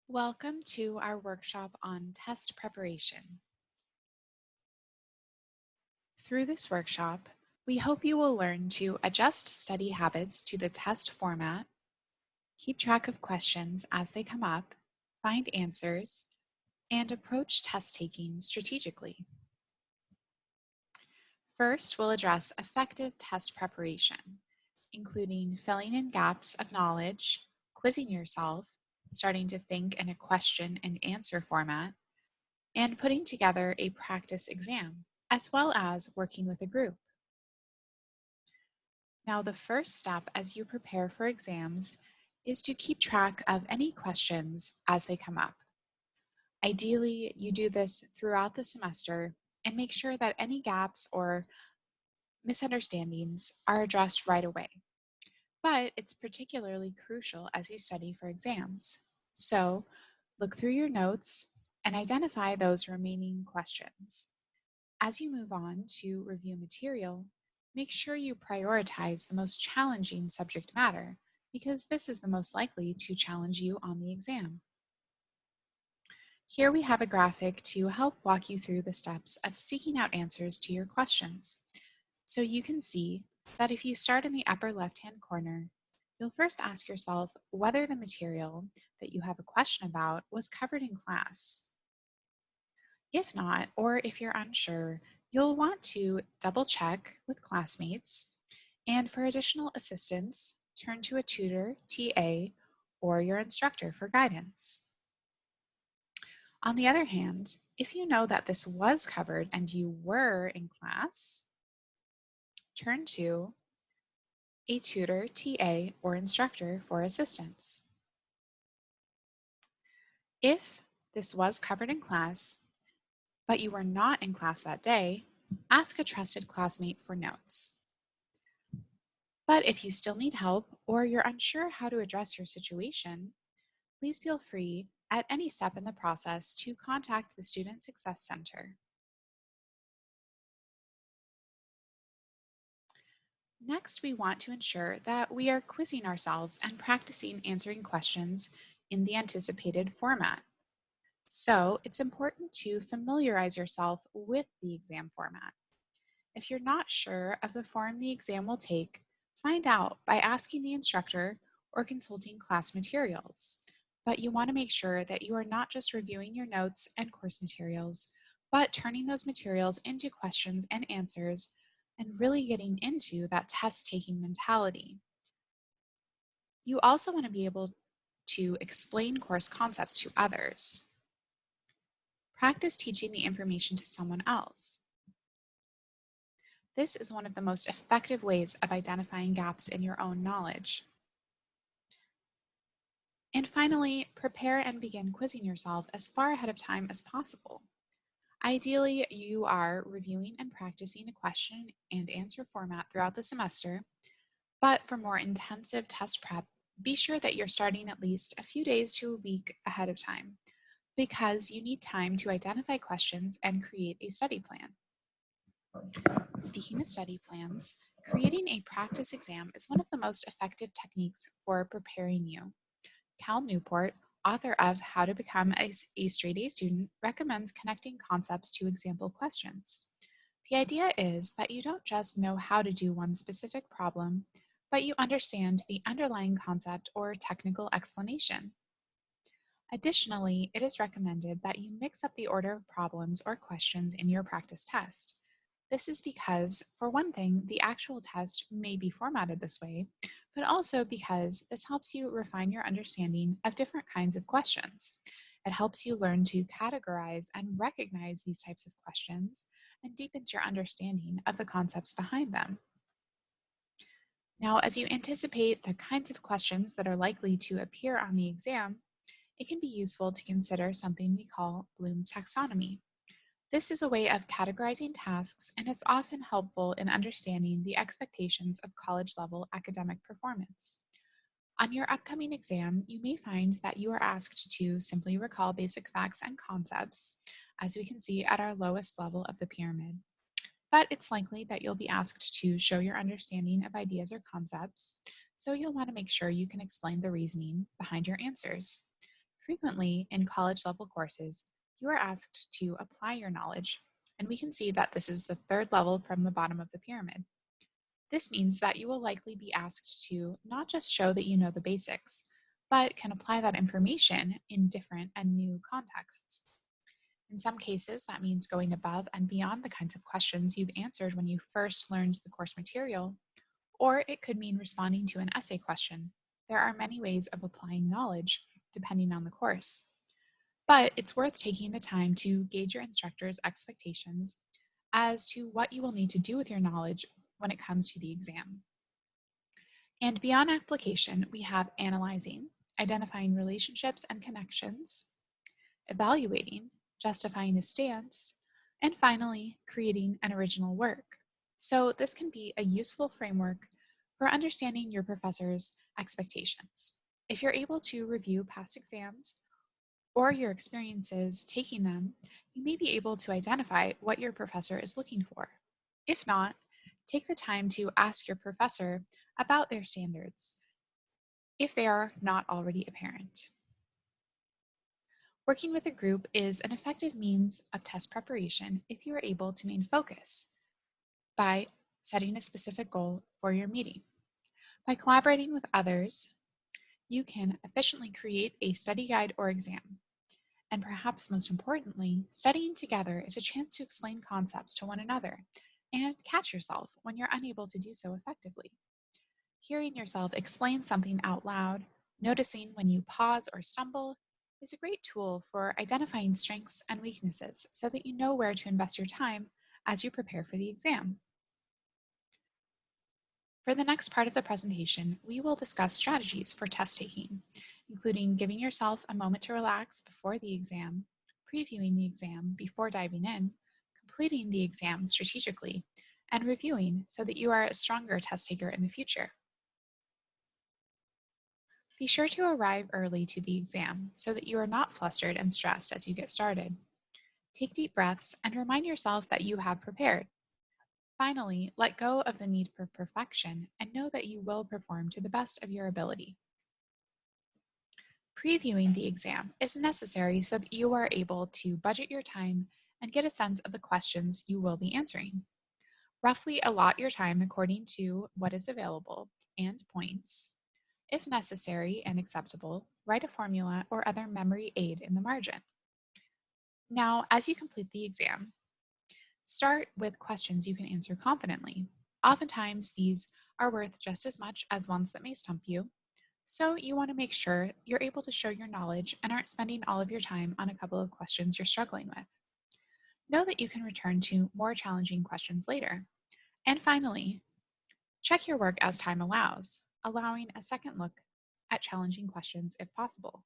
Welcome to our workshop on test preparation. Through this workshop, we hope you will learn to adjust study habits to the test format, keep track of questions as they come up, find answers, and approach test taking strategically. First, we'll address effective test preparation, including filling in gaps of knowledge, quizzing yourself, starting to think in a question and answer format, and putting together a practice exam, as well as working with a group. Now, the first step as you prepare for exams is to keep track of any questions as they come up. Ideally, you do this throughout the semester and make sure that any gaps or misunderstandings are addressed right away. But it's particularly crucial as you study for exams. So, look through your notes and identify those remaining questions. As you move on to review material, make sure you prioritize the most challenging subject matter because this is the most likely to challenge you on the exam. Here we have a graphic to help walk you through the steps of seeking out answers to your questions. So you can see that if you start in the upper left-hand corner, you'll first ask yourself whether the material that you have a question about was covered in class. If not, or if you're unsure, you'll want to double check with classmates, and for additional assistance, turn to a tutor, TA, or your instructor for guidance. On the other hand, if you know that this was covered and you were in class, turn to a tutor, TA, or instructor for assistance. If this was covered in class, but you were not in class that day, ask a trusted classmate for notes. But if you still need help or you're unsure how to address your situation, please feel free at any step in the process to contact the Student Success Center. Next, we want to ensure that we are quizzing ourselves and practicing answering questions in the anticipated format. So it's important to familiarize yourself with the exam format. If you're not sure of the form the exam will take, find out by asking the instructor or consulting class materials. But you want to make sure that you are not just reviewing your notes and course materials, but turning those materials into questions and answers and really getting into that test-taking mentality. You also want to be able to explain course concepts to others. Practice teaching the information to someone else. This is one of the most effective ways of identifying gaps in your own knowledge. And finally, prepare and begin quizzing yourself as far ahead of time as possible. Ideally, you are reviewing and practicing a question and answer format throughout the semester, but for more intensive test prep, be sure that you're starting at least a few days to a week ahead of time, because you need time to identify questions and create a study plan. Speaking of study plans, creating a practice exam is one of the most effective techniques for preparing you. Cal Newport, author of How to Become a Straight A Student, recommends connecting concepts to example questions. The idea is that you don't just know how to do one specific problem, but you understand the underlying concept or technical explanation. Additionally, it is recommended that you mix up the order of problems or questions in your practice test. This is because, for one thing, the actual test may be formatted this way, but also because this helps you refine your understanding of different kinds of questions. It helps you learn to categorize and recognize these types of questions and deepens your understanding of the concepts behind them. Now, as you anticipate the kinds of questions that are likely to appear on the exam, it can be useful to consider something we call Bloom's taxonomy. This is a way of categorizing tasks, and it's often helpful in understanding the expectations of college-level academic performance. On your upcoming exam, you may find that you are asked to simply recall basic facts and concepts, as we can see at our lowest level of the pyramid. But it's likely that you'll be asked to show your understanding of ideas or concepts, so you'll want to make sure you can explain the reasoning behind your answers. Frequently, in college level courses, you are asked to apply your knowledge, and we can see that this is the third level from the bottom of the pyramid. This means that you will likely be asked to not just show that you know the basics, but can apply that information in different and new contexts. In some cases, that means going above and beyond the kinds of questions you've answered when you first learned the course material, or it could mean responding to an essay question. There are many ways of applying knowledge depending on the course, but it's worth taking the time to gauge your instructor's expectations as to what you will need to do with your knowledge when it comes to the exam. And beyond application, we have analyzing, identifying relationships and connections, evaluating, justifying a stance, and finally, creating an original work. So, this can be a useful framework for understanding your professor's expectations. If you're able to review past exams or your experiences taking them, you may be able to identify what your professor is looking for. If not, take the time to ask your professor about their standards if they are not already apparent. Working with a group is an effective means of test preparation if you are able to maintain focus by setting a specific goal for your meeting. By collaborating with others, you can efficiently create a study guide or exam. And perhaps most importantly, studying together is a chance to explain concepts to one another and catch yourself when you're unable to do so effectively. Hearing yourself explain something out loud, noticing when you pause or stumble, is a great tool for identifying strengths and weaknesses so that you know where to invest your time as you prepare for the exam. For the next part of the presentation, we will discuss strategies for test taking, including giving yourself a moment to relax before the exam, previewing the exam before diving in, completing the exam strategically, and reviewing so that you are a stronger test taker in the future. Be sure to arrive early to the exam so that you are not flustered and stressed as you get started. Take deep breaths and remind yourself that you have prepared. Finally, let go of the need for perfection and know that you will perform to the best of your ability. Previewing the exam is necessary so that you are able to budget your time and get a sense of the questions you will be answering. Roughly allot your time according to what is available and points. If necessary and acceptable, write a formula or other memory aid in the margin. Now, as you complete the exam, start with questions you can answer confidently. Oftentimes, these are worth just as much as ones that may stump you, so you want to make sure you're able to show your knowledge and aren't spending all of your time on a couple of questions you're struggling with. Know that you can return to more challenging questions later. And finally, check your work as time allows, allowing a second look at challenging questions if possible.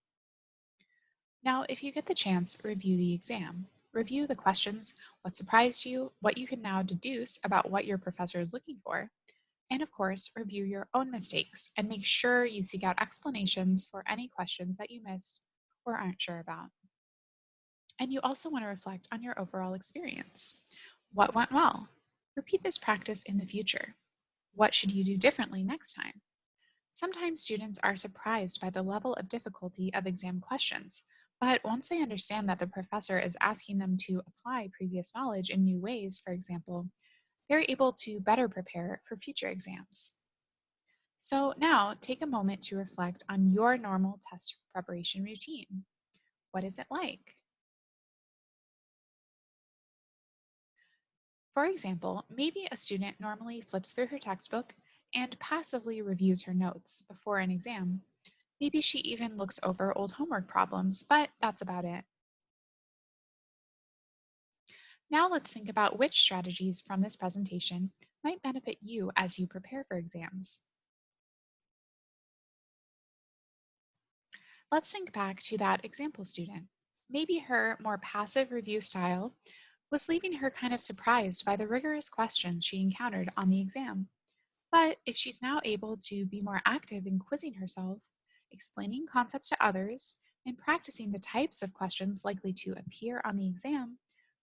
Now, if you get the chance, review the exam. Review the questions, what surprised you, what you can now deduce about what your professor is looking for, and of course, review your own mistakes and make sure you seek out explanations for any questions that you missed or aren't sure about. And you also want to reflect on your overall experience. What went well? Repeat this practice in the future. What should you do differently next time? Sometimes students are surprised by the level of difficulty of exam questions, but once they understand that the professor is asking them to apply previous knowledge in new ways, for example, they're able to better prepare for future exams. So now take a moment to reflect on your normal test preparation routine. What is it like? For example, maybe a student normally flips through her textbook and passively reviews her notes before an exam. Maybe she even looks over old homework problems, but that's about it. Now let's think about which strategies from this presentation might benefit you as you prepare for exams. Let's think back to that example student. Maybe her more passive review style was leaving her kind of surprised by the rigorous questions she encountered on the exam. But if she's now able to be more active in quizzing herself, explaining concepts to others, and practicing the types of questions likely to appear on the exam,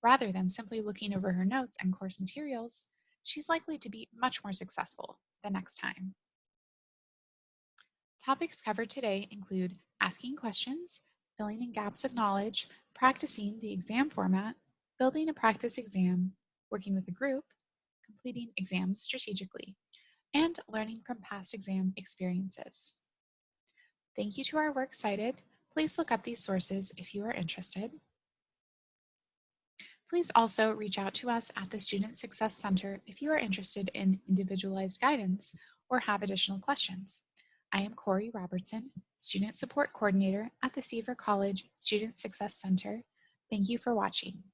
rather than simply looking over her notes and course materials, she's likely to be much more successful the next time. Topics covered today include asking questions, filling in gaps of knowledge, practicing the exam format, building a practice exam, working with a group, completing exams strategically, and learning from past exam experiences. Thank you to our works cited. Please look up these sources if you are interested. Please also reach out to us at the Student Success Center if you are interested in individualized guidance or have additional questions. I am Corey Robertson, Student Support Coordinator at the Seaver College Student Success Center. Thank you for watching.